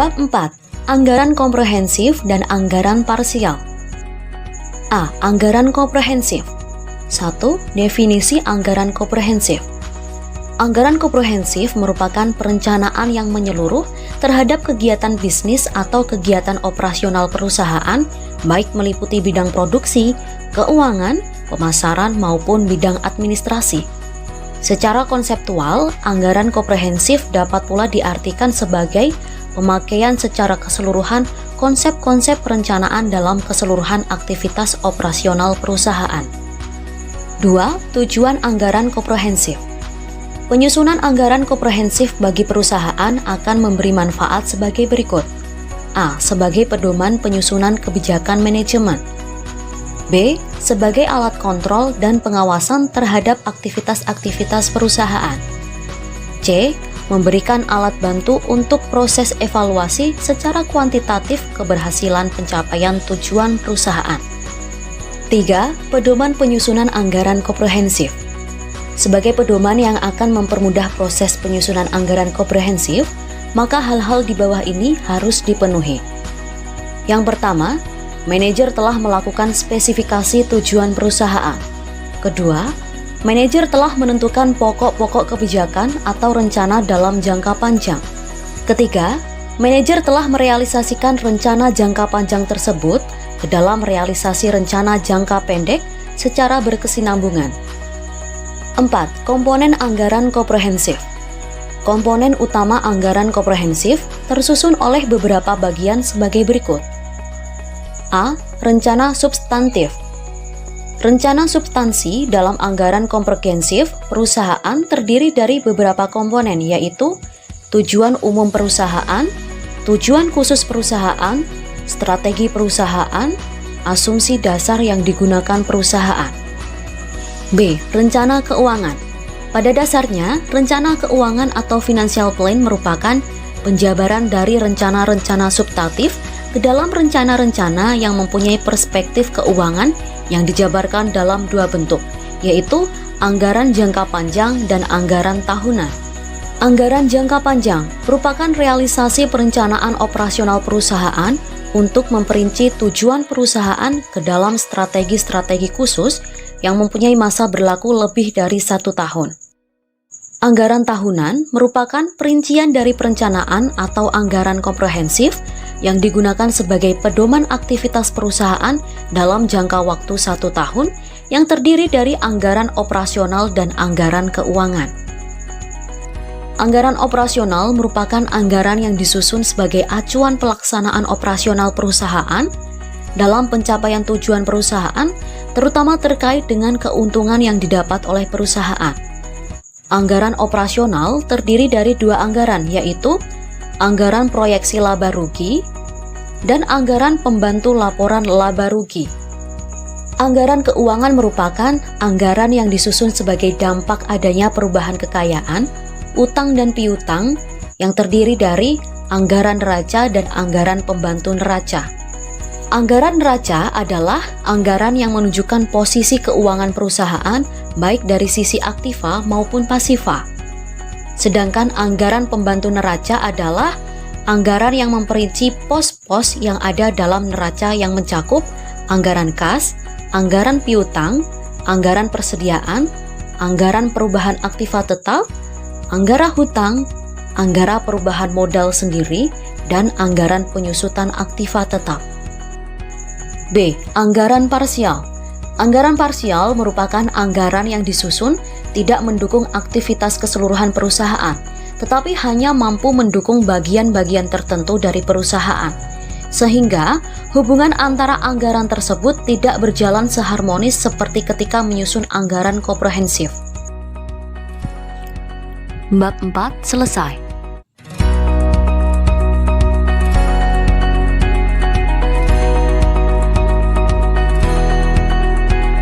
Bab 4. Anggaran komprehensif dan anggaran parsial. A. Anggaran komprehensif. 1. Definisi anggaran komprehensif. Anggaran komprehensif merupakan perencanaan yang menyeluruh terhadap kegiatan bisnis atau kegiatan operasional perusahaan, baik meliputi bidang produksi, keuangan, pemasaran, maupun bidang administrasi. Secara konseptual, anggaran komprehensif dapat pula diartikan sebagai pemakaian secara keseluruhan konsep-konsep perencanaan dalam keseluruhan aktivitas operasional perusahaan. 2. Tujuan anggaran komprehensif. Penyusunan anggaran komprehensif bagi perusahaan akan memberi manfaat sebagai berikut. A. Sebagai pedoman penyusunan kebijakan manajemen. B. Sebagai alat kontrol dan pengawasan terhadap aktivitas-aktivitas perusahaan. C. Memberikan alat bantu untuk proses evaluasi secara kuantitatif keberhasilan pencapaian tujuan perusahaan. 3. Pedoman penyusunan anggaran komprehensif. Sebagai pedoman yang akan mempermudah proses penyusunan anggaran komprehensif, maka hal-hal di bawah ini harus dipenuhi. Yang pertama, manajer telah melakukan spesifikasi tujuan perusahaan. Kedua, manajer telah menentukan pokok-pokok kebijakan atau rencana dalam jangka panjang. Ketiga, manajer telah merealisasikan rencana jangka panjang tersebut ke dalam realisasi rencana jangka pendek secara berkesinambungan. 4. Komponen anggaran komprehensif. Komponen utama anggaran komprehensif tersusun oleh beberapa bagian sebagai berikut. A. Rencana substantif. Rencana substansi dalam anggaran komprehensif perusahaan terdiri dari beberapa komponen, yaitu tujuan umum perusahaan, tujuan khusus perusahaan, strategi perusahaan, asumsi dasar yang digunakan perusahaan. B. Rencana keuangan. Pada dasarnya, rencana keuangan atau financial plan merupakan penjabaran dari rencana-rencana substantif ke dalam rencana-rencana yang mempunyai perspektif keuangan yang dijabarkan dalam dua bentuk, yaitu anggaran jangka panjang dan anggaran tahunan. Anggaran jangka panjang merupakan realisasi perencanaan operasional perusahaan untuk memperinci tujuan perusahaan ke dalam strategi-strategi khusus yang mempunyai masa berlaku lebih dari 1 tahun. Anggaran tahunan merupakan perincian dari perencanaan atau anggaran komprehensif yang digunakan sebagai pedoman aktivitas perusahaan dalam jangka waktu 1 tahun yang terdiri dari anggaran operasional dan anggaran keuangan. Anggaran operasional merupakan anggaran yang disusun sebagai acuan pelaksanaan operasional perusahaan dalam pencapaian tujuan perusahaan, terutama terkait dengan keuntungan yang didapat oleh perusahaan. Anggaran operasional terdiri dari dua anggaran, yaitu anggaran proyeksi laba rugi dan anggaran pembantu laporan laba rugi. Anggaran keuangan merupakan anggaran yang disusun sebagai dampak adanya perubahan kekayaan, utang dan piutang yang terdiri dari anggaran neraca dan anggaran pembantu neraca. Anggaran neraca adalah anggaran yang menunjukkan posisi keuangan perusahaan baik dari sisi aktiva maupun pasiva. Sedangkan anggaran pembantu neraca adalah anggaran yang memperinci pos-pos yang ada dalam neraca yang mencakup anggaran kas, anggaran piutang, anggaran persediaan, anggaran perubahan aktiva tetap, anggaran hutang, anggaran perubahan modal sendiri, dan anggaran penyusutan aktiva tetap. B. Anggaran parsial. Anggaran parsial merupakan anggaran yang disusun tidak mendukung aktivitas keseluruhan perusahaan, tetapi hanya mampu mendukung bagian-bagian tertentu dari perusahaan, sehingga hubungan antara anggaran tersebut tidak berjalan seharmonis seperti ketika menyusun anggaran komprehensif. Bab 4 selesai.